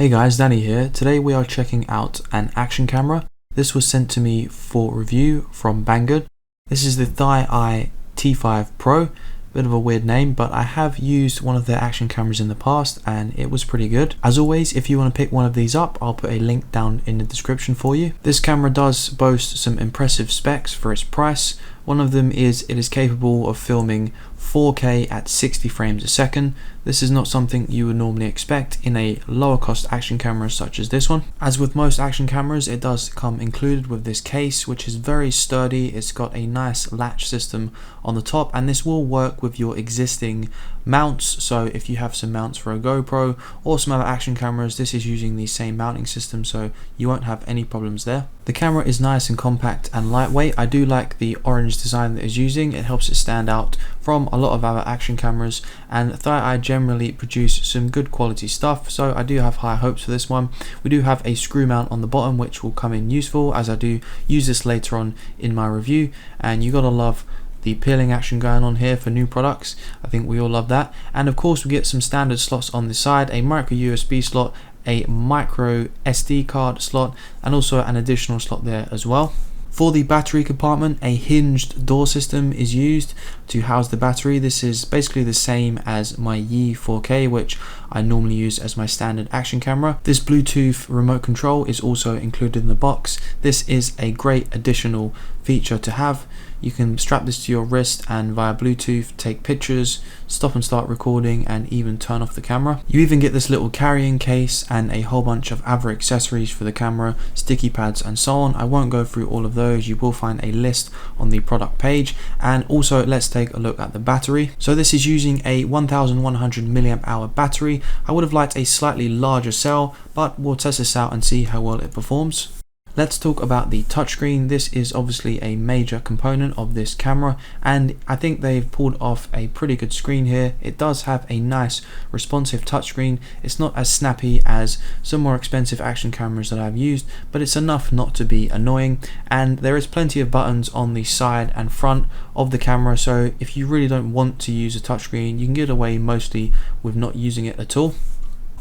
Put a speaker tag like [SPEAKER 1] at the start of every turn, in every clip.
[SPEAKER 1] Hey guys, Danny here. Today we are checking out an action camera. This was sent to me for review from Banggood. This is the ThiEYE T5 Pro. Bit of a weird name, but I have used one of their action cameras in the past and it was pretty good. As always, if you want to pick one of these up, I'll put a link down in the description for you. This camera does boast some impressive specs for its price. One of them is it is capable of filming 4K at 60 frames a second. This is not something you would normally expect in a lower cost action camera such as this one. As with most action cameras, it does come included with this case, which is very sturdy. It's got a nice latch system on the top, and this will work with your existing mounts. So if you have some mounts for a GoPro or some other action cameras, this is using the same mounting system, so you won't have any problems there. The camera is nice and compact and lightweight. I do like the orange design that it's using. It helps it stand out from a lot of other action cameras, and ThiEYE generally produce some good quality stuff, so I do have high hopes for this one. We do have a screw mount on the bottom which will come in useful, as I do use this later on in my review, and you gotta love the peeling action going on here for new products. I think we all love that. And of course we get some standard slots on the side, a micro USB slot, a micro SD card slot, and also an additional slot there as well. For the battery compartment, a hinged door system is used to house the battery. This is basically the same as my ThiEYE 4K, which I normally use as my standard action camera. This Bluetooth remote control is also included in the box. This is a great additional feature to have. You can strap this to your wrist and via Bluetooth take pictures, stop and start recording, and even turn off the camera. You even get this little carrying case and a whole bunch of other accessories for the camera, sticky pads and so on. I won't go through all of those. You will find a list on the product page. And also let's take a look at the battery. So this is using a 1100 milliamp hour battery. I would have liked a slightly larger cell, but we'll test this out and see how well it performs. Let's talk about the touchscreen. This is obviously a major component of this camera, and I think they've pulled off a pretty good screen here. It does have a nice responsive touchscreen. It's not as snappy as some more expensive action cameras that I've used, but it's enough not to be annoying, and there is plenty of buttons on the side and front of the camera, so if you really don't want to use a touchscreen, you can get away mostly with not using it at all.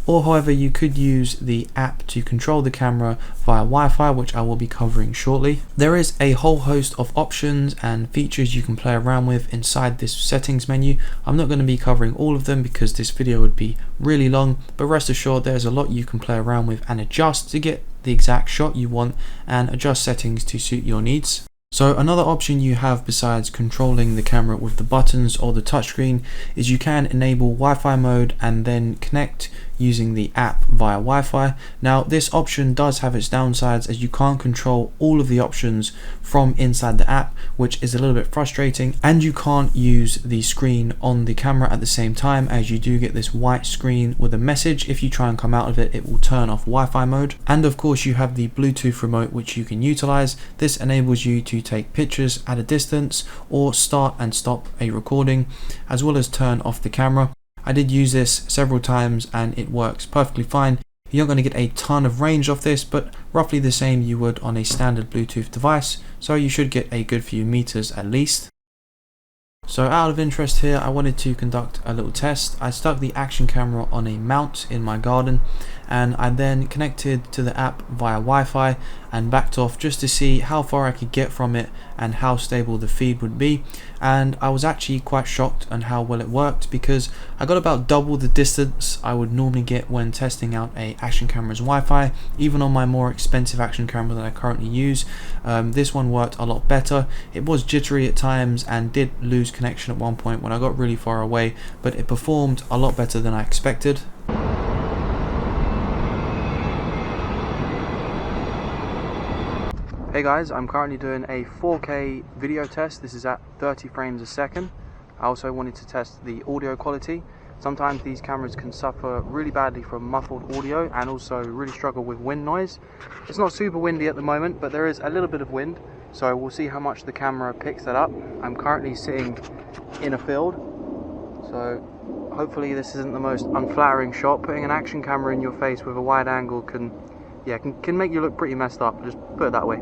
[SPEAKER 1] Or however, you could use the app to control the camera via Wi-Fi, which I will be covering shortly. There is a whole host of options and features you can play around with inside this settings menu. I'm not going to be covering all of them because this video would be really long, but rest assured there's a lot you can play around with and adjust to get the exact shot you want and adjust settings to suit your needs. So another option you have besides controlling the camera with the buttons or the touchscreen is you can enable Wi-Fi mode and then connect using the app via Wi-Fi. Now this option does have its downsides, as you can't control all of the options from inside the app, which is a little bit frustrating, and you can't use the screen on the camera at the same time, as you do get this white screen with a message. If you try and come out of it, it will turn off Wi-Fi mode. And of course you have the Bluetooth remote which you can utilize. This enables you to take pictures at a distance or start and stop a recording, as well as turn off the camera. I did use this several times and it works perfectly fine. You're not going to get a ton of range off this, but roughly the same you would on a standard Bluetooth device, so you should get a good few meters at least. So out of interest here, I wanted to conduct a little test. I stuck the action camera on a mount in my garden, and I then connected to the app via Wi-Fi and backed off just to see how far I could get from it and how stable the feed would be. And I was actually quite shocked on how well it worked, because I got about double the distance I would normally get when testing out a action camera's Wi-Fi. Even on my more expensive action camera that I currently use, this one worked a lot better. It was jittery at times and did lose connection at one point when I got really far away, but it performed a lot better than I expected. Hey guys, I'm currently doing a 4K video test. This is at 30 frames a second. I also wanted to test the audio quality. Sometimes these cameras can suffer really badly from muffled audio and also really struggle with wind noise. It's not super windy at the moment, but there is a little bit of wind, so we'll see how much the camera picks that up. I'm currently sitting in a field, so hopefully this isn't the most unflattering shot. Putting an action camera in your face with a wide angle can make you look pretty messed up, just put it that way.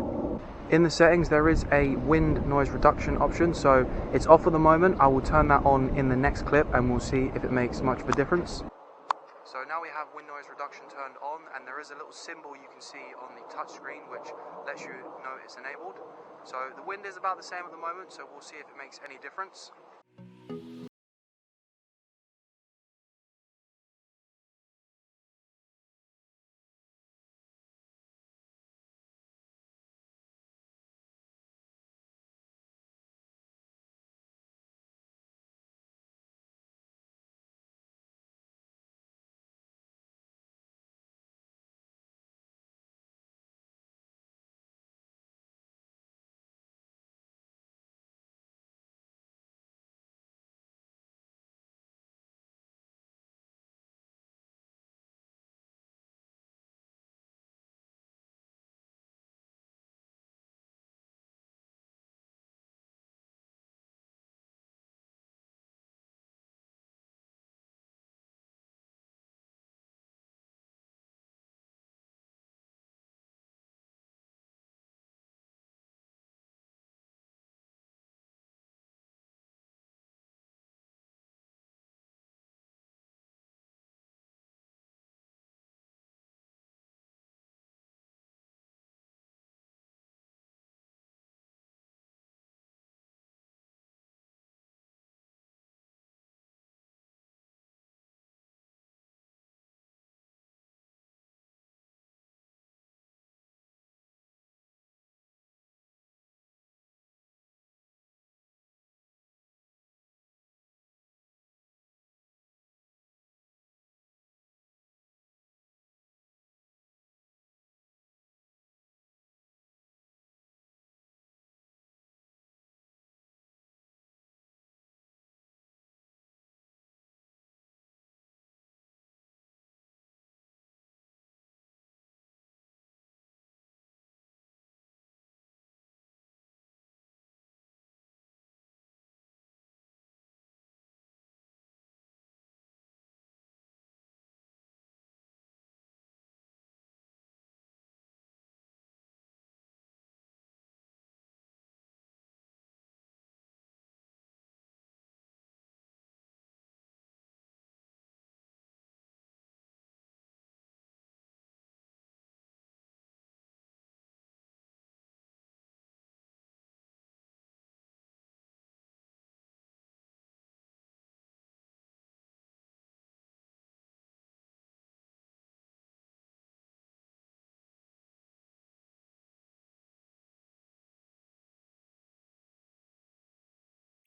[SPEAKER 1] In the settings there is a wind noise reduction option, so it's off at the moment. I will turn that on in the next clip and we'll see if it makes much of a difference. So now we have wind noise reduction turned on, and there is a little symbol you can see on the touchscreen which lets you know it's enabled. So the wind is about the same at the moment, so we'll see if it makes any difference.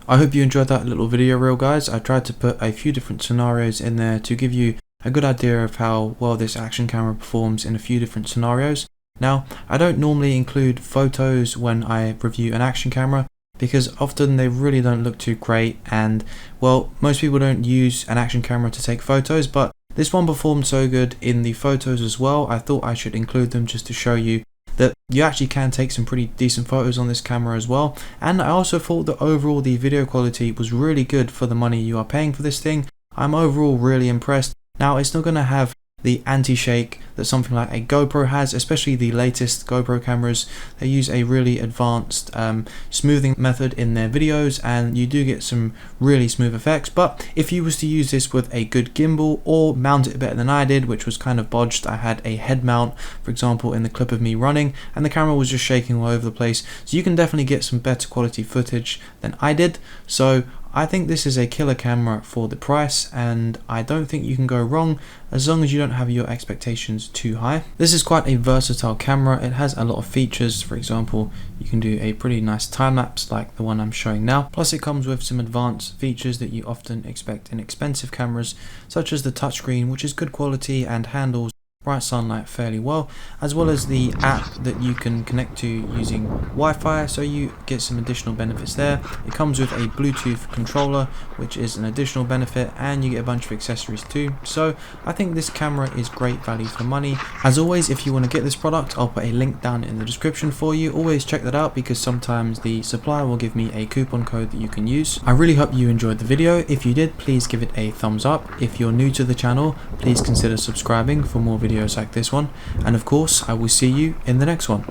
[SPEAKER 1] I hope you enjoyed that little video reel, guys. I tried to put a few different scenarios in there to give you a good idea of how well this action camera performs in a few different scenarios. Now, I don't normally include photos when I review an action camera because often they really don't look too great, and well, most people don't use an action camera to take photos, but this one performed so good in the photos as well, I thought I should include them just to show you that you actually can take some pretty decent photos on this camera as well. And I also thought that overall the video quality was really good for the money you are paying for this thing. I'm overall really impressed. Now, it's not going to have the anti-shake that something like a GoPro has, especially the latest GoPro cameras. They use a really advanced smoothing method in their videos, and you do get some really smooth effects. But if you was to use this with a good gimbal or mount it better than I did, which was kind of bodged, I had a head mount, for example, in the clip of me running, and the camera was just shaking all over the place, so you can definitely get some better quality footage than I did. So I think this is a killer camera for the price, and I don't think you can go wrong as long as you don't have your expectations too high. This is quite a versatile camera. It has a lot of features. For example, you can do a pretty nice time lapse like the one I'm showing now. Plus, it comes with some advanced features that you often expect in expensive cameras, such as the touchscreen, which is good quality and handles bright sunlight fairly well, as well as the app that you can connect to using Wi-Fi, so you get some additional benefits there. It comes with a Bluetooth controller, which is an additional benefit, and you get a bunch of accessories too. So I think this camera is great value for money. As always, if you want to get this product, I'll put a link down in the description for you. Always check that out, because sometimes the supplier will give me a coupon code that you can use. I really hope you enjoyed the video. If you did, please give it a thumbs up. If you're new to the channel, please consider subscribing for more videos like this one, and of course I will see you in the next one.